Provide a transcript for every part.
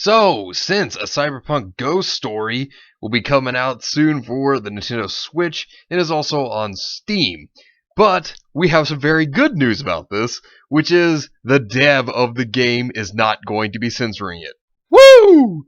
So, since a Cyberpunk ghost story will be coming out soon for the Nintendo Switch, it is also on Steam. But we have some very good news about this, which is the dev of the game is not going to be censoring it. Woo!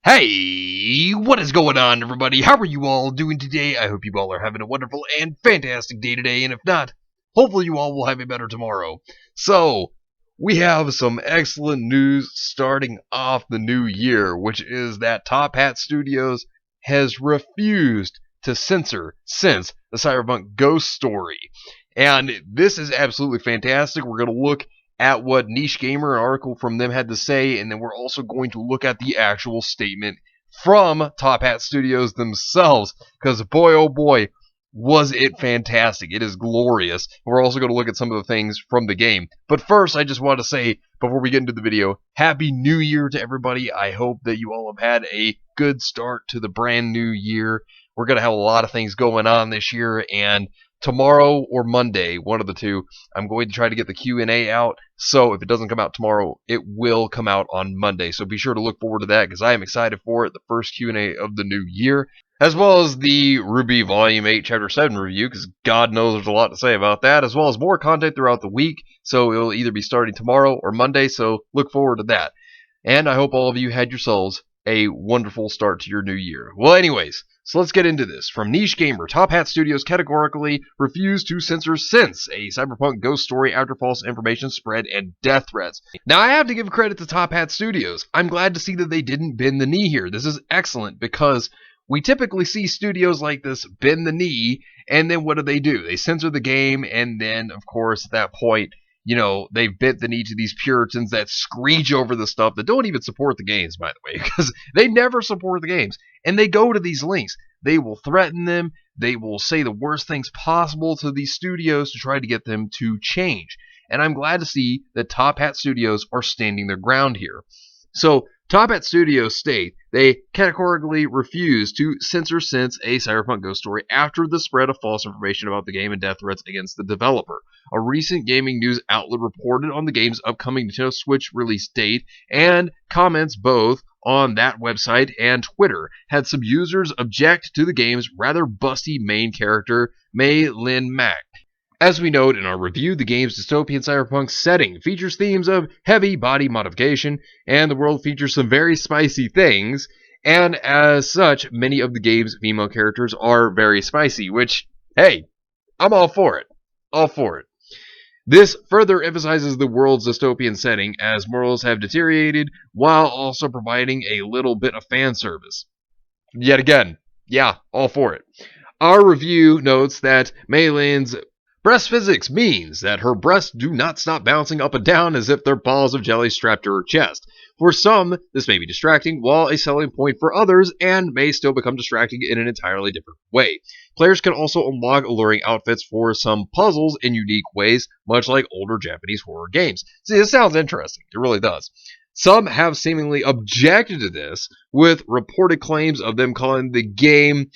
Hey, what is going on, everybody? How are you all doing today? I hope you all are having a wonderful and fantastic day today, and if not, hopefully you all will have a better tomorrow. So, we have some excellent news starting off the new year, which is that Top Hat Studios has refused to censor since the Cyberpunk ghost story. And this is absolutely fantastic. We're going to look at what Niche Gamer, an article from them, had to say, and then we're also going to look at the actual statement from Top Hat Studios themselves, because boy, oh boy, was it fantastic. It is glorious. We're also going to look at some of the things from the game. But first, I just want to say, before we get into the video, Happy New Year to everybody. I hope that you all have had a good start to the brand new year. We're going to have a lot of things going on this year, and tomorrow or Monday, one of the two, I'm going to try to get the Q&A out. So if it doesn't come out tomorrow, it will come out on Monday. So be sure to look forward to that, because I am excited for it, the first Q&A of the new year, as well as the Ruby Volume 8 Chapter 7 review, because God knows there's a lot to say about that, as well as more content throughout the week. So it'll either be starting tomorrow or Monday, so look forward to that. And I hope all of you had yourselves a wonderful start to your new year. Well, anyways, so let's get into this. From Niche Gamer, Top Hat Studios categorically refused to censor since a Cyberpunk ghost story after false information spread and death threats. Now, I have to give credit to Top Hat Studios. I'm glad to see that they didn't bend the knee here. This is excellent, because we typically see studios like this bend the knee, and then what do? They censor the game, and then, of course, at that point, you know, they've bent the knee to these Puritans that screech over the stuff that don't even support the games, by the way, because they never support the games. And they go to these links. They will threaten them. They will say the worst things possible to these studios to try to get them to change. And I'm glad to see that Top Hat Studios are standing their ground here. So, Top Hat Studios state they categorically refuse to censor since a Cyberpunk ghost story after the spread of false information about the game and death threats against the developer. A recent gaming news outlet reported on the game's upcoming Nintendo Switch release date, and comments both on that website and Twitter had some users object to the game's rather busty main character, Mei Lin Mac. As we note in our review, the game's dystopian cyberpunk setting features themes of heavy body modification, and the world features some very spicy things, and as such, many of the game's female characters are very spicy, which, hey, I'm all for it. All for it. This further emphasizes the world's dystopian setting, as morals have deteriorated, while also providing a little bit of fan service. Yet again, yeah, all for it. Our review notes that Mei Lin's breast physics means that her breasts do not stop bouncing up and down as if they're balls of jelly strapped to her chest. For some, this may be distracting, while a selling point for others, and may still become distracting in an entirely different way. Players can also unlock alluring outfits for some puzzles in unique ways, much like older Japanese horror games. See, this sounds interesting. It really does. Some have seemingly objected to this, with reported claims of them calling the game,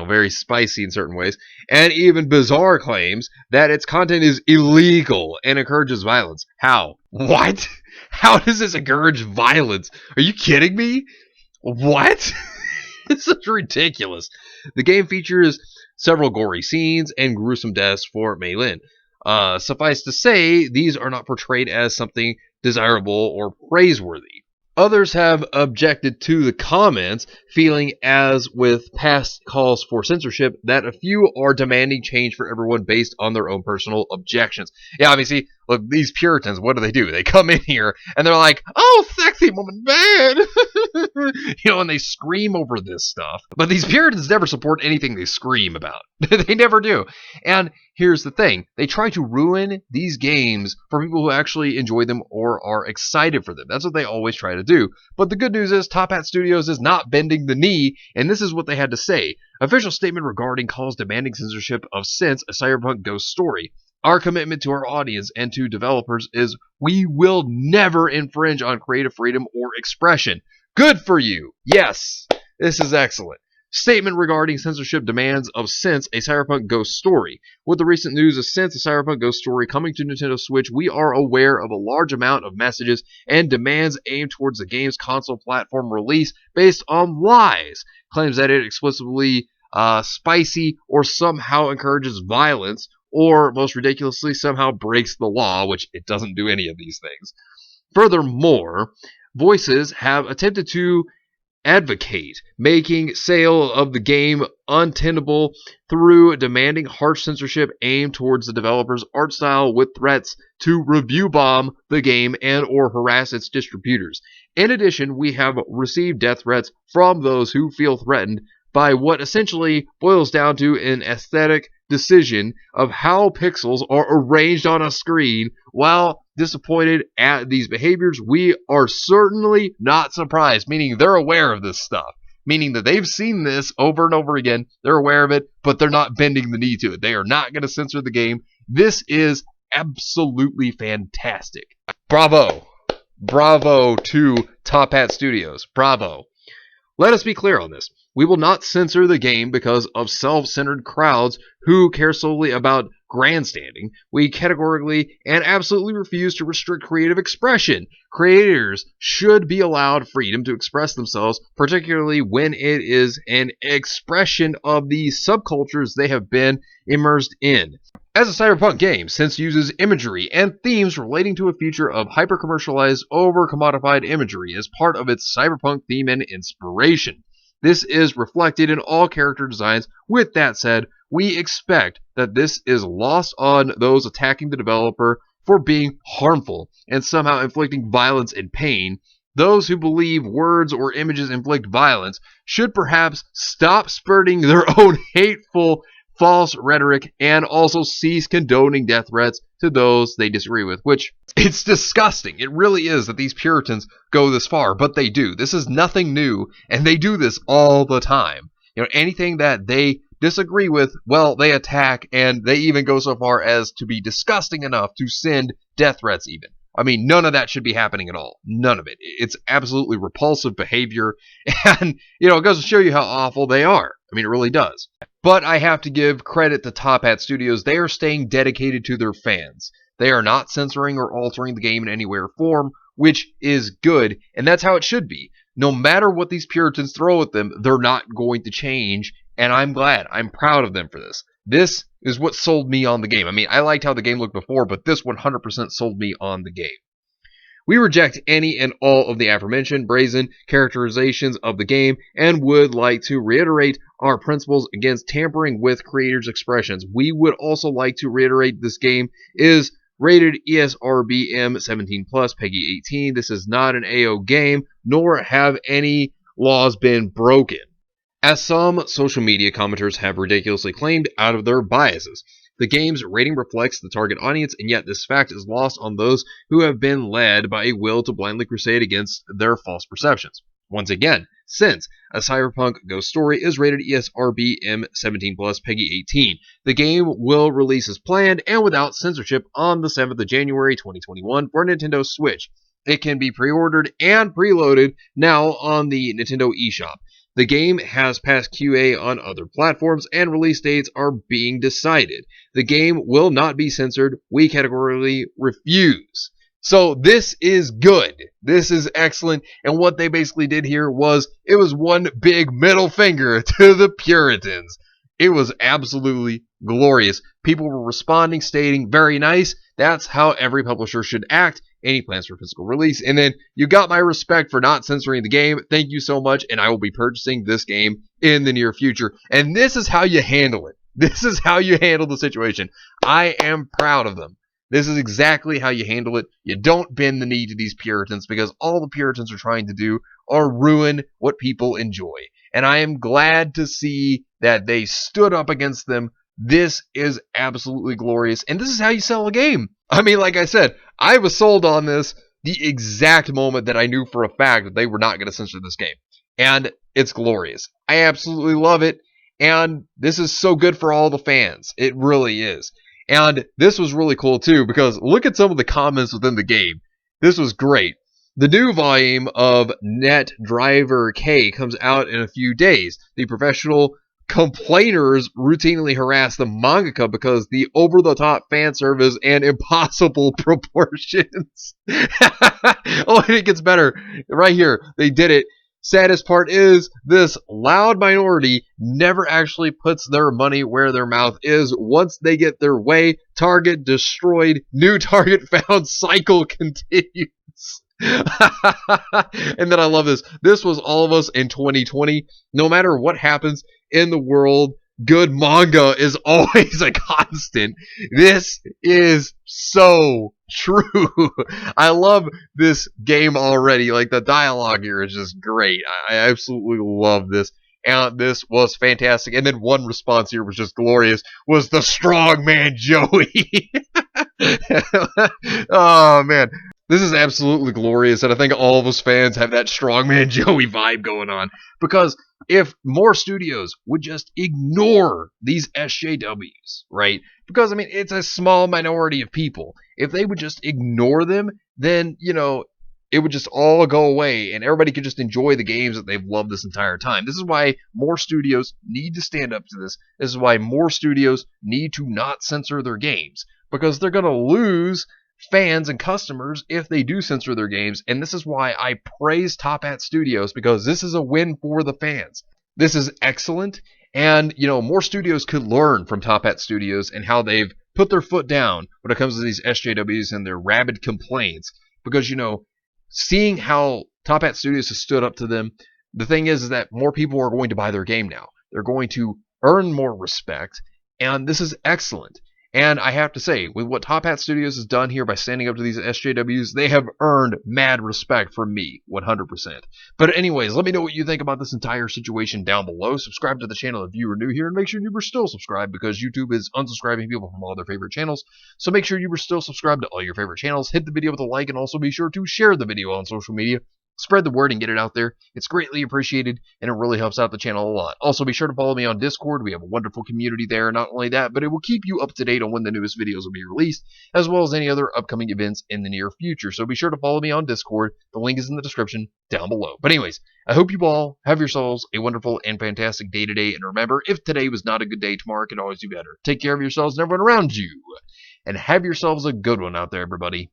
very spicy in certain ways, and even bizarre claims that its content is illegal and encourages violence. How? What? How does this encourage violence? Are you kidding me? What? This is ridiculous. The game features several gory scenes and gruesome deaths for Mei Lin. Suffice to say, these are not portrayed as something desirable or praiseworthy. Others have objected to the comments, feeling, as with past calls for censorship, that a few are demanding change for everyone based on their own personal objections. Yeah, I mean, see, look, these Puritans, what do? They come in here, and they're like, oh, sexy woman, bad! And they scream over this stuff. But these Puritans never support anything they scream about. They never do. And here's the thing. They try to ruin these games for people who actually enjoy them or are excited for them. That's what they always try to do. But the good news is Top Hat Studios is not bending the knee, and this is what they had to say. Official statement regarding calls demanding censorship of since a Cyberpunk ghost story. Our commitment to our audience and to developers is we will never infringe on creative freedom or expression. Good for you. Yes, this is excellent. Statement regarding censorship demands of Since a Cyberpunk Ghost Story. With the recent news of Since a Cyberpunk Ghost Story coming to Nintendo Switch, we are aware of a large amount of messages and demands aimed towards the game's console platform release based on lies. Claims that it explicitly spicy or somehow encourages violence, or most ridiculously somehow breaks the law, which it doesn't do any of these things. Furthermore, voices have attempted to advocate making sale of the game untenable through demanding harsh censorship aimed towards the developer's art style with threats to review bomb the game and or harass its distributors. In addition, we have received death threats from those who feel threatened by what essentially boils down to an aesthetic decision of how pixels are arranged on a screen. While disappointed at these behaviors, we are certainly not surprised, meaning they're aware of this stuff, meaning that they've seen this over and over again, they're aware of it, but they're not bending the knee to it. They are not going to censor the game. This is absolutely fantastic. Bravo. Bravo to Top Hat Studios. Bravo. Let us be clear on this. We will not censor the game because of self-centered crowds who care solely about grandstanding. We categorically and absolutely refuse to restrict creative expression. Creators should be allowed freedom to express themselves, particularly when it is an expression of the subcultures they have been immersed in. As a cyberpunk game, Since uses imagery and themes relating to a future of hyper-commercialized, over-commodified imagery as part of its cyberpunk theme and inspiration. This is reflected in all character designs. With that said, we expect that this is lost on those attacking the developer for being harmful and somehow inflicting violence and pain. Those who believe words or images inflict violence should perhaps stop spurting their own hateful false rhetoric and also cease condoning death threats to those they disagree with, which it's disgusting. It really is that these Puritans go this far, but they do. This is nothing new, and they do this all the time. You know, anything that they disagree with, well, they attack, and they even go so far as to be disgusting enough to send death threats even. I mean, none of that should be happening at all. None of it. It's absolutely repulsive behavior, and, it goes to show you how awful they are. I mean, it really does. But I have to give credit to Top Hat Studios. They are staying dedicated to their fans. They are not censoring or altering the game in any way or form, which is good, and that's how it should be. No matter what these Puritans throw at them, they're not going to change, and I'm glad. I'm proud of them for this. This is what sold me on the game. I mean, I liked how the game looked before, but this 100% sold me on the game. We reject any and all of the aforementioned brazen characterizations of the game and would like to reiterate our principles against tampering with creators' expressions. We would also like to reiterate this game is rated ESRBM 17+, PEGI 18. This is not an AO game, nor have any laws been broken, as some social media commenters have ridiculously claimed out of their biases. The game's rating reflects the target audience, and yet this fact is lost on those who have been led by a will to blindly crusade against their false perceptions. Once again, Since a Cyberpunk Ghost Story is rated ESRBM 17+, PEGI 18. The game will release as planned and without censorship on the 7th of January 2021 for Nintendo Switch. It can be pre-ordered and preloaded now on the Nintendo eShop. The game has passed QA on other platforms, and release dates are being decided. The game will not be censored. We categorically refuse. So this is good. This is excellent. And what they basically did here was, it was one big middle finger to the Puritans. It was absolutely glorious. People were responding, stating, very nice. That's how every publisher should act. Any plans for physical release? And then, you got my respect for not censoring the game. Thank you so much, and I will be purchasing this game in the near future. And this is how you handle it. This is how you handle the situation. I am proud of them. This is exactly how you handle it. You don't bend the knee to these Puritans, because all the Puritans are trying to do are ruin what people enjoy. And I am glad to see that they stood up against them. This is absolutely glorious, and this is how you sell a game. I mean, like I said, I was sold on this the exact moment that I knew for a fact that they were not going to censor this game. And it's glorious. I absolutely love it, and this is so good for all the fans. It really is. And this was really cool too, because look at some of the comments within the game. This was great. The new volume of Net Driver K comes out in a few days. The professional complainers routinely harass the mangaka because the over-the-top fan service and impossible proportions. Oh, and it gets better. Right here, they did it. Saddest part is this loud minority never actually puts their money where their mouth is. Once they get their way, target destroyed, new target found, cycle continues. And then I love this. This was all of us in 2020. No matter what happens in the world, good manga is always a constant. This is so true. I love this game already. Like, the dialogue here is just great. I absolutely love this. And this was fantastic. And then one response here was just glorious, was the strong man Joey. Oh, man. This is absolutely glorious, and I think all of us fans have that strongman Joey vibe going on. Because if more studios would just ignore these SJWs, right? Because, I mean, it's a small minority of people. If they would just ignore them, then, you know, it would just all go away, and everybody could just enjoy the games that they've loved this entire time. This is why more studios need to stand up to this. This is why more studios need to not censor their games. Because they're going to lose fans and customers if they do censor their games, and this is why I praise Top Hat Studios, because this is a win for the fans. This is excellent, and, you know, more studios could learn from Top Hat Studios and how they've put their foot down when it comes to these SJWs and their rabid complaints, because, you know, seeing how Top Hat Studios has stood up to them, the thing is that more people are going to buy their game now. They're going to earn more respect, and this is excellent. And I have to say, with what Top Hat Studios has done here by standing up to these SJWs, they have earned mad respect from me, 100%. But anyways, let me know what you think about this entire situation down below. Subscribe to the channel if you are new here, and make sure you are still subscribed, because YouTube is unsubscribing people from all their favorite channels. So make sure you are still subscribed to all your favorite channels. Hit the video with a like, and also be sure to share the video on social media. Spread the word and get it out there. It's greatly appreciated, and it really helps out the channel a lot. Also, be sure to follow me on Discord. We have a wonderful community there. Not only that, but it will keep you up to date on when the newest videos will be released, as well as any other upcoming events in the near future. So be sure to follow me on Discord. The link is in the description down below. But anyways, I hope you all have yourselves a wonderful and fantastic day today. And remember, if today was not a good day, tomorrow can always do better. Take care of yourselves and everyone around you. And have yourselves a good one out there, everybody.